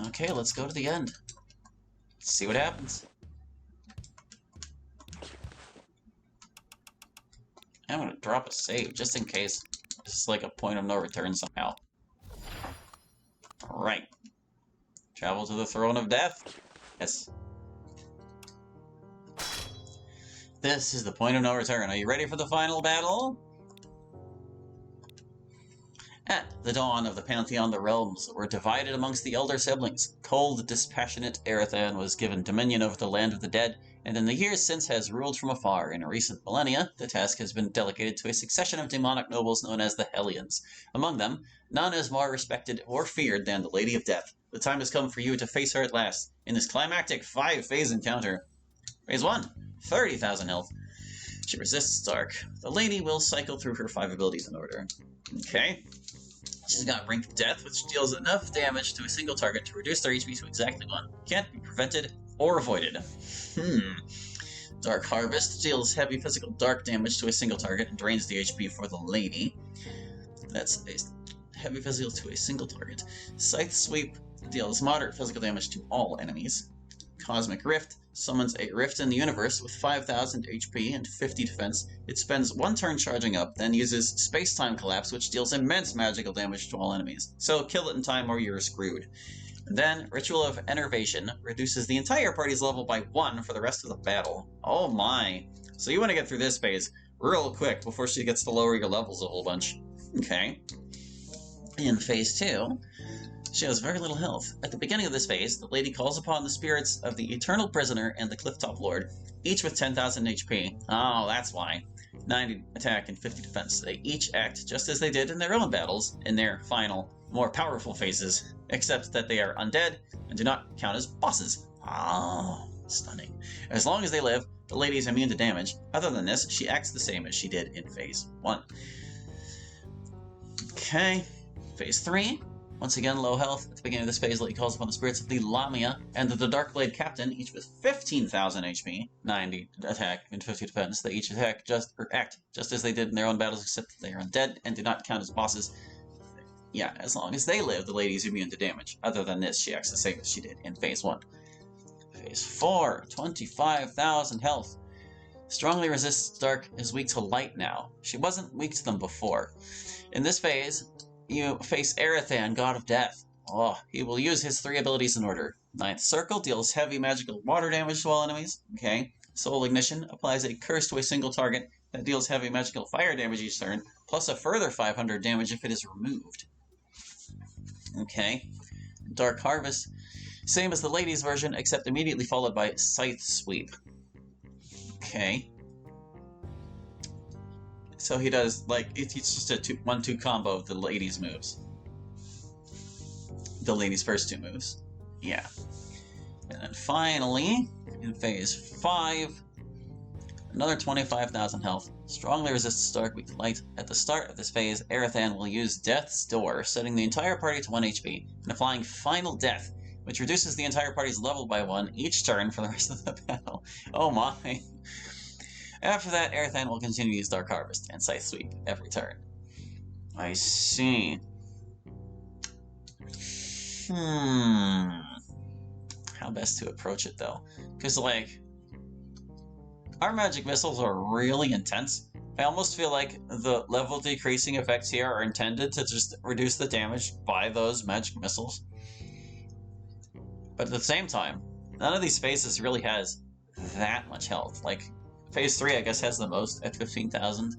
Okay, let's go to the end. Let's see what happens. I'm gonna drop a save, just in case. It's like a point of no return somehow. Alright. Travel to the throne of death. Yes. This is the point of no return. Are you ready for the final battle? At the dawn of the Pantheon, the realms were divided amongst the elder siblings. Cold, dispassionate Erethan was given dominion over the land of the dead, and in the years since has ruled from afar. In recent millennia, the task has been delegated to a succession of demonic nobles known as the Hellions. Among them, none is more respected or feared than the Lady of Death. The time has come for you to face her at last, in this climactic 5-phase encounter. Phase 1, 30,000 health. She resists dark. The lady will cycle through her 5 abilities in order. Okay. She's got Brink of Death, which deals enough damage to a single target to reduce their HP to exactly 1. Can't be prevented or avoided. Dark Harvest deals heavy physical dark damage to a single target and drains the HP for the lady. That's a heavy physical to a single target. Scythe Sweep deals moderate physical damage to all enemies. Cosmic Rift summons a rift in the universe with 5,000 HP and 50 defense. It spends 1 turn charging up, then uses Space-Time Collapse, which deals immense magical damage to all enemies. So kill it in time or you're screwed. And then Ritual of Enervation reduces the entire party's level by 1 for the rest of the battle. Oh my. So you want to get through this phase real quick before she gets to lower your levels a whole bunch. Okay. In phase 2... she has very little health. At the beginning of this phase, the lady calls upon the spirits of the Eternal Prisoner and the Clifftop Lord, each with 10,000 HP. Oh, that's why. 90 attack and 50 defense. They each act just as they did in their own battles, in their final, more powerful phases, except that they are undead and do not count as bosses. Oh, stunning. As long as they live, the lady is immune to damage. Other than this, she acts the same as she did in phase 1. Okay, phase 3. Once again, low health. At the beginning of this phase, Lady calls upon the spirits of the Lamia and the Darkblade Captain, each with 15,000 HP, 90 attack, and 50 defense. They each act just as they did in their own battles, except that they are undead and do not count as bosses. Yeah, as long as they live, the lady is immune to damage. Other than this, she acts the same as she did in phase 1. Phase 4, 25,000 health. Strongly resists dark, is weak to light now. She wasn't weak to them before. In this phase, you face Erethan, God of Death. Oh, he will use his 3 abilities in order. Ninth Circle deals heavy magical water damage to all enemies. Okay. Soul Ignition applies a curse to a single target that deals heavy magical fire damage each turn, plus a further 500 damage if it is removed. Okay. Dark Harvest, same as the ladies' version, except immediately followed by Scythe Sweep. Okay. So he does, like, it's just a 1-2 combo of the ladies' moves. The ladies' first 2 moves. Yeah. And then finally, in phase 5, another 25,000 health. Strongly resists dark, weak to light. At the start of this phase, Erethan will use Death's Door, setting the entire party to 1 HP, and applying Final Death, which reduces the entire party's level by 1 each turn for the rest of the battle. Oh my. After that, Erethan will continue to use Dark Harvest and Scythe Sweep every turn. I see. How best to approach it, though? Because, like, our magic missiles are really intense. I almost feel like the level decreasing effects here are intended to just reduce the damage by those magic missiles. But at the same time, none of these phases really has that much health. Like, phase 3, I guess, has the most at 15,000.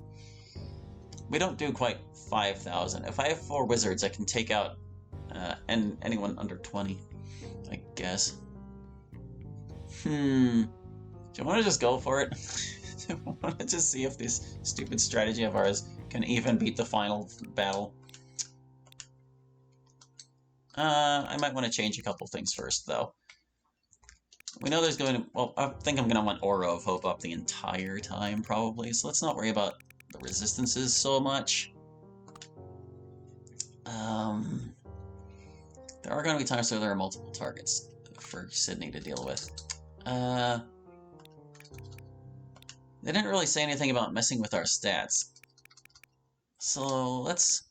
We don't do quite 5,000. If I have 4 wizards, I can take out anyone under 20, I guess. Do you want to just go for it? Do you want to just see if this stupid strategy of ours can even beat the final battle? I might want to change a couple things first, though. We know there's going to... Well, I think I'm going to want Aura of Hope up the entire time, probably, so let's not worry about the resistances so much. There are going to be times where there are multiple targets for Sydney to deal with. They didn't really say anything about messing with our stats. So, let's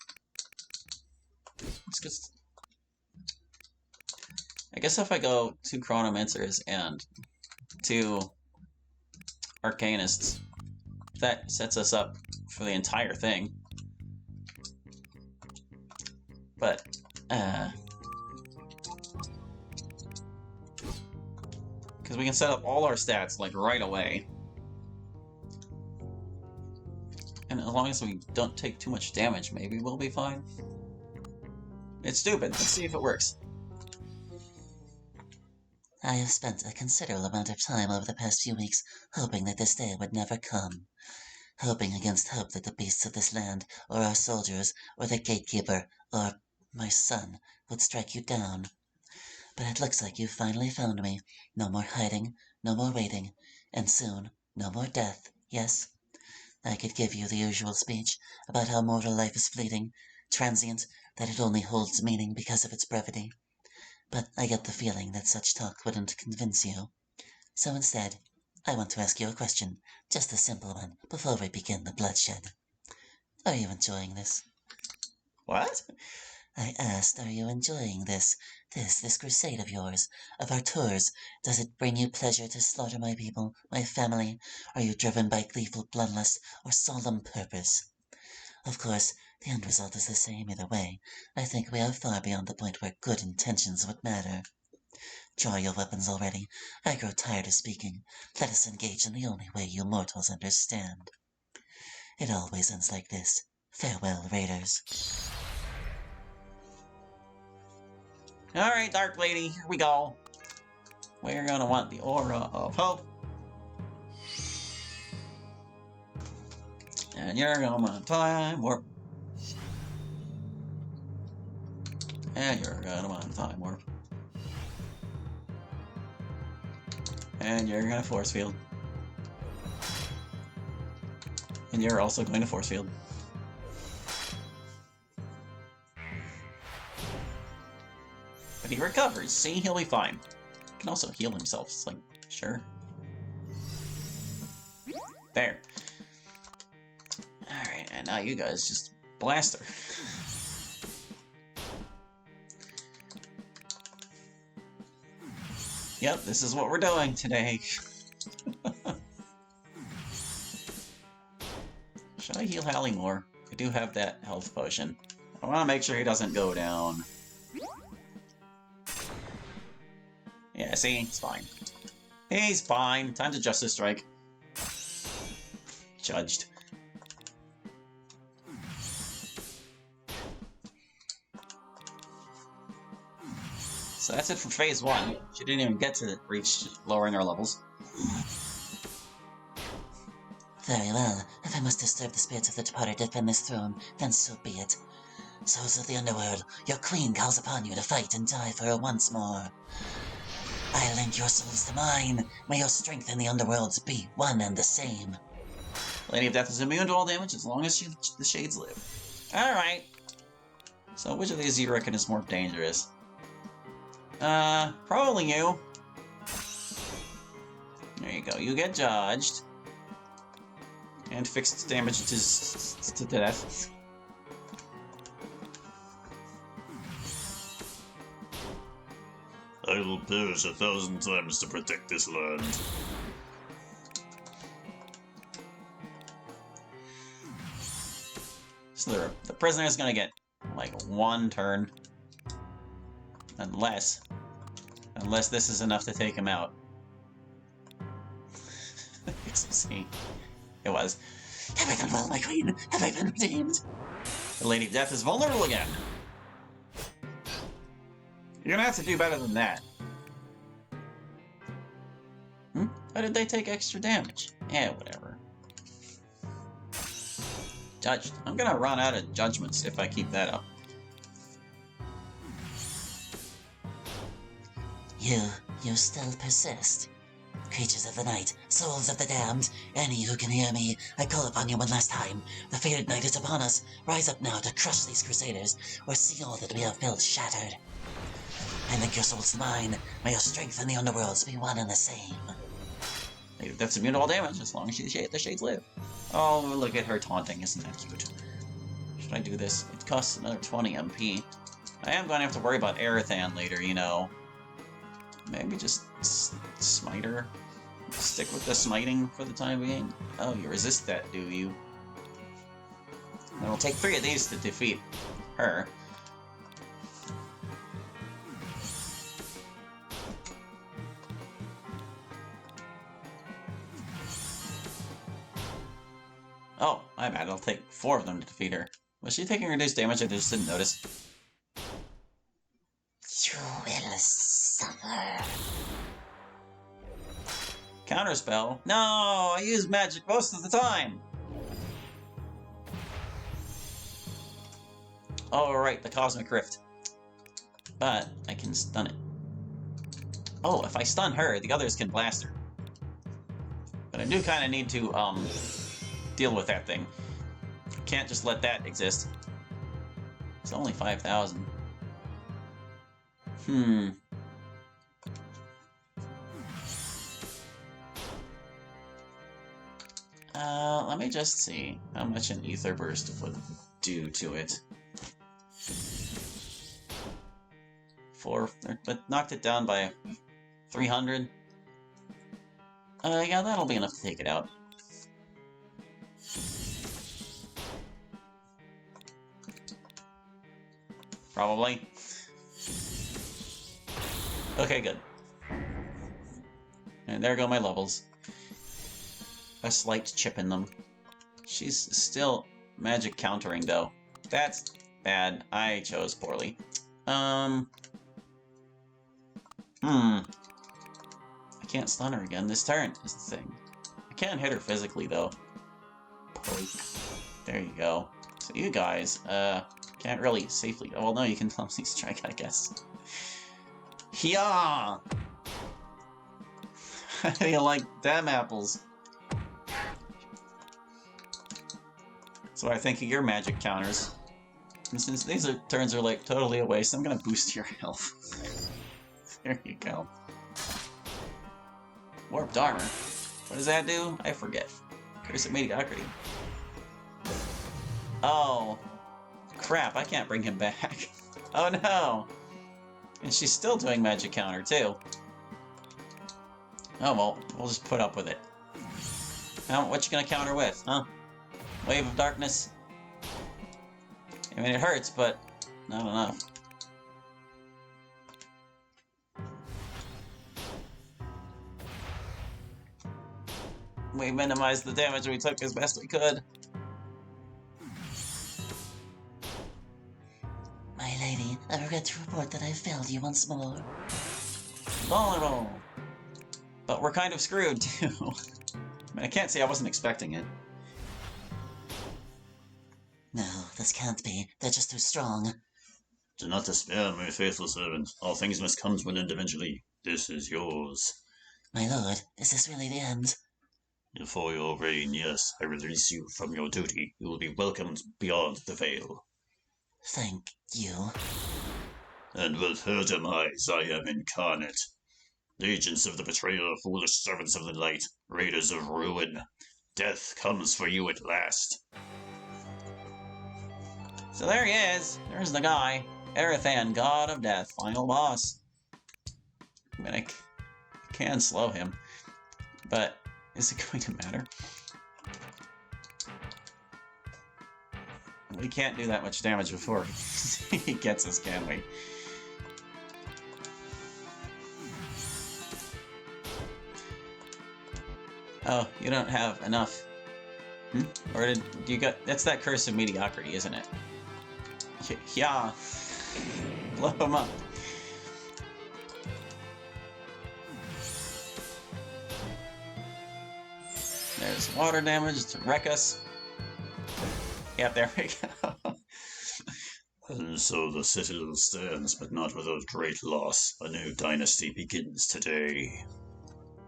just... I guess if I go 2 Chronomancers and 2 Arcanists, that sets us up for the entire thing. But, because we can set up all our stats, like, right away. And as long as we don't take too much damage, maybe we'll be fine. It's stupid. Let's see if it works. I have spent a considerable amount of time over the past few weeks hoping that this day would never come. Hoping against hope that the beasts of this land, or our soldiers, or the gatekeeper, or my son, would strike you down. But it looks like you've finally found me. No more hiding, no more waiting, and soon, no more death, yes? I could give you the usual speech about how mortal life is fleeting, transient, that it only holds meaning because of its brevity. But I get the feeling that such talk wouldn't convince you. So instead, I want to ask you a question, just a simple one, before we begin the bloodshed. Are you enjoying this? What? I asked, are you enjoying this crusade of yours, of our tours? Does it bring you pleasure to slaughter my people, my family? Are you driven by gleeful bloodlust or solemn purpose? Of course, the end result is the same either way. I think we are far beyond the point where good intentions would matter. Draw your weapons already. I grow tired of speaking. Let us engage in the only way you mortals understand. It always ends like this. Farewell, raiders. Alright, Dark Lady, here we go. We're gonna want the Aura of Hope. And you're gonna want Time Warp. And you're gonna want Time Warp. And you're gonna Force Field. And you're also going to Force Field. But he recovers, see? He'll be fine. He can also heal himself, it's like, sure. There. Alright, and now you guys just blast her. Yep, this is what we're doing today. Should I heal Hallie more? I do have that health potion. I want to make sure he doesn't go down. Yeah, see? He's fine. He's fine. Time to Justice Strike. Judged. So that's it for Phase 1. She didn't even get to reach lowering our levels. Very well. If I must disturb the spirits of the departed to defend this throne, then so be it. Souls of the underworld, your queen calls upon you to fight and die for her once more. I link your souls to mine. May your strength and the underworlds be one and the same. Lady of Death is immune to all damage as long as the Shades live. Alright. So which of these do you reckon is more dangerous? Probably you. There you go. You get dodged. And fixed damage to death. I will perish 1,000 times to protect this land. So the prisoner is gonna get, like, 1 turn. Unless this is enough to take him out. See, it was. Have I done well, my queen? Have I been redeemed? The Lady of Death is vulnerable again. You're gonna have to do better than that. How did they take extra damage? Yeah, whatever. Judged. I'm gonna run out of judgments if I keep that up. You still persist. Creatures of the night, souls of the damned, any who can hear me, I call upon you one last time. The fated night is upon us. Rise up now to crush these crusaders, or see all that we have built shattered. I link your souls to mine. May your strength and the underworlds be one and the same. That's immune to all damage as long as the Shades live. Oh, look at her taunting. Isn't that cute? Should I do this? It costs another 20 MP. I am going to have to worry about Aerithan later, you know. Maybe just smite her. Stick with the smiting for the time being. Oh, you resist that, do you? It'll take 3 of these to defeat her. Oh, my bad. It'll take 4 of them to defeat her. Was she taking reduced damage? I just didn't notice. You will suffer. Counterspell? No! I use magic most of the time! Oh, right, the Cosmic Rift. But I can stun it. Oh, if I stun her, the others can blast her. But I do kind of need to, deal with that thing. Can't just let that exist. It's only 5,000. Let me just see how much an Ether Burst would do to it. 4, but knocked it down by 300. Yeah, that'll be enough to take it out. Probably. Okay, good. And there go my levels. A slight chip in them. She's still magic countering, though. That's bad. I chose poorly. I can't stun her again this turn, is the thing. I can't hit her physically, though. Poke. There you go. So you guys, can't really safely... Well, no, you can clumsy strike, I guess. Hiya! How do you like them apples? So I think of your magic counters. And since these turns are like totally a waste, I'm gonna boost your health. There you go. Warped armor. What does that do? I forget. Curse of mediocrity. Oh. Crap, I can't bring him back. Oh no! And she's still doing magic counter too. Oh well, we'll just put up with it. Now, what you gonna counter with, huh? Wave of Darkness? I mean, it hurts, but not enough. We minimized the damage we took as best we could. My lady, I regret to report that I failed you once more. Vulnerable! But we're kind of screwed, too. I mean, I can't say I wasn't expecting it. No, this can't be. They're just too strong. Do not despair, my faithful servant. All things must come to an end eventually. This is yours. My lord, is this really the end? For your reign, yes, I release you from your duty. You will be welcomed beyond the veil. Thank you. And with her demise, I am incarnate. Agents of the betrayer, foolish servants of the light, raiders of ruin. Death comes for you at last. So there he is. There's the guy. Erethan, God of Death, final boss. I mean, I can slow him, but is it going to matter? We can't do that much damage before he gets us, can we? Oh, you don't have enough. Or do you got... That's that Curse of Mediocrity, isn't it? Yeah. Blow him up. There's water damage to wreck us. Yep, there we go. And so the citadel stands, but not without great loss. A new dynasty begins today.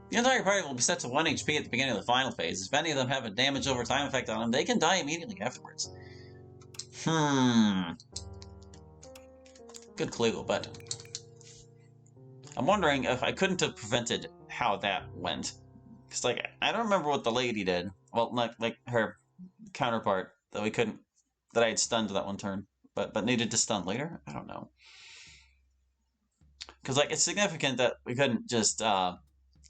The entire party will be set to 1 HP at the beginning of the final phase. If any of them have a damage over time effect on them, they can die immediately afterwards. Good clue, but I'm wondering if I couldn't have prevented how that went. Because, like, I don't remember what the lady did. Well, like her counterpart that we couldn't, that I had stunned that one turn, but needed to stun later. I don't know. Because, like, it's significant that we couldn't just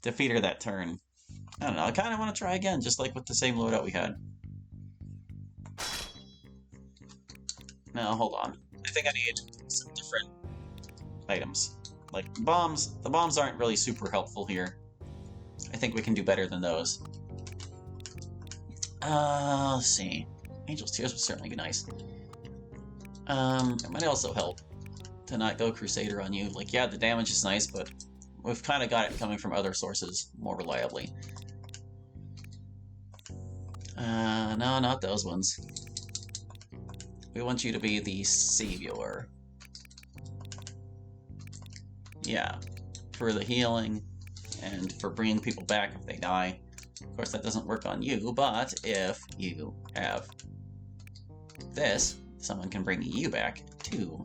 defeat her that turn. I don't know, I kind of want to try again, just like with the same loadout we had. Now, hold on. I think I need some different items. Like, bombs. The bombs aren't really super helpful here. I think we can do better than those. Let's see. Angel's Tears would certainly be nice. It might also help to not go Crusader on you. Like, yeah, the damage is nice, but we've kind of got it coming from other sources more reliably. No, not those ones. We want you to be the savior. Yeah, for the healing and for bringing people back if they die. Of course, that doesn't work on you, but if you have this, someone can bring you back too.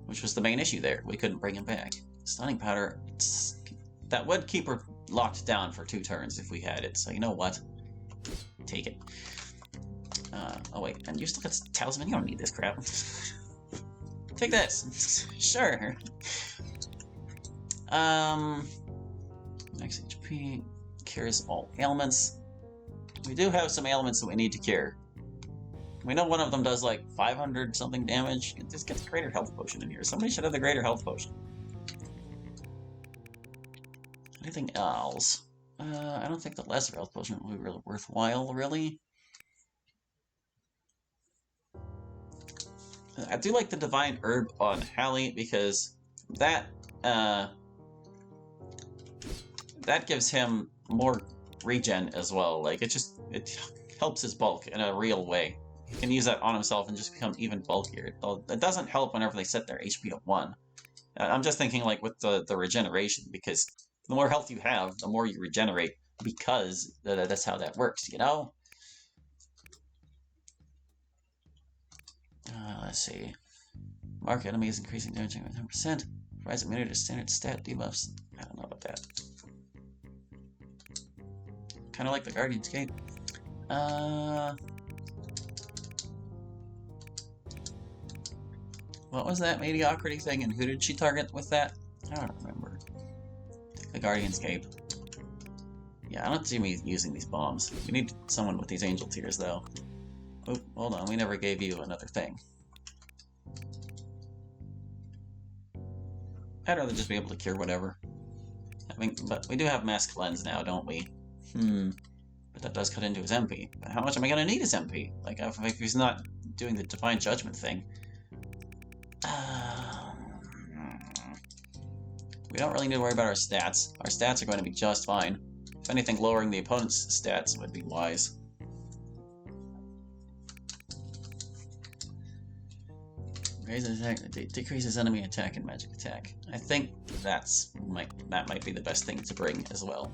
Which was the main issue there. We couldn't bring him back. Stunning powder, that would keep her locked down for 2 turns if we had it, so you know what? Take it. Oh wait, and you still got talisman? You don't need this crap. Take this. Sure. Max HP, cures all ailments. We do have some ailments that we need to cure. We know one of them does like 500 something damage. It just gets a greater health potion in here. Somebody should have the greater health potion. Anything else? I don't think the lesser health potion would be really worthwhile, really. I do like the Divine Herb on Hallie because that gives him more regen as well. Like, it helps his bulk in a real way. He can use that on himself and just become even bulkier. It doesn't help whenever they set their HP to 1. I'm just thinking, like, with the regeneration, because the more health you have, the more you regenerate, because that's how that works, you know? Let's see. Mark enemies increasing damage by 10%. Rise immunity to standard stat debuffs. I don't know about that. Kind of like the Guardian's Gate. What was that mediocrity thing, and who did she target with that? I don't remember. The Guardian's Cape. Yeah, I don't see me using these bombs. We need someone with these Angel Tears, though. Oop, hold on, we never gave you another thing. I'd rather just be able to cure whatever. I mean, but we do have Mass Cleanse now, don't we? But that does cut into his MP. But how much am I going to need his MP? Like, if he's not doing the Divine Judgment thing. We don't really need to worry about our stats. Our stats are going to be just fine. If anything, lowering the opponent's stats would be wise. Raises attack, decreases enemy attack and magic attack. I think that might be the best thing to bring as well.